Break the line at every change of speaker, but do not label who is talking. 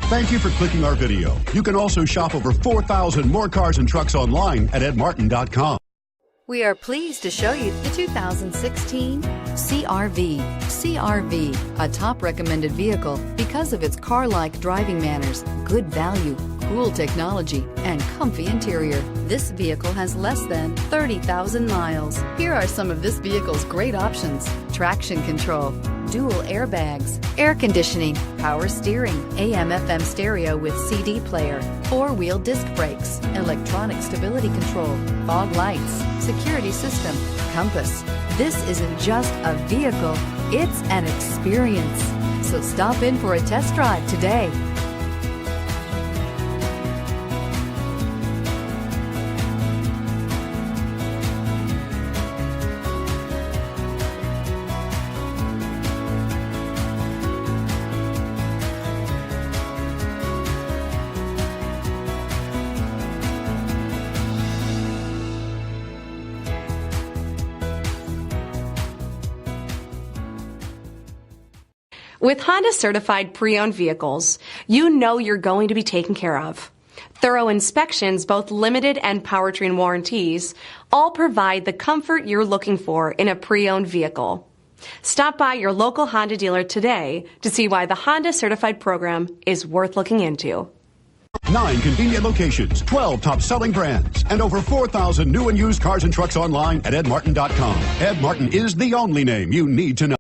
Thank you for clicking our video. You can also shop over 4,000 more cars and trucks online at edmartin.com.
We are pleased to show you the 2016 CR-V. CR-V, a top recommended vehicle because of its car-like driving manners, good value, cool technology, and comfy interior. This vehicle has less than 30,000 miles. Here are some of this vehicle's great options: traction control, dual airbags, air conditioning, power steering, AM/FM stereo with CD player, four-wheel disc brakes, electronic stability control, fog lights, security system, compass. This isn't just a vehicle, it's an experience. So stop in for a test drive today.
With Honda certified pre-owned vehicles, you know you're going to be taken care of. Thorough inspections, both limited and powertrain warranties, all provide the comfort you're looking for in a pre-owned vehicle. Stop by your local Honda dealer today to see why the Honda certified program is worth looking into.
9 convenient locations, 12 top-selling brands, and over 4,000 new and used cars and trucks online at edmartin.com. Ed Martin is the only name you need to know.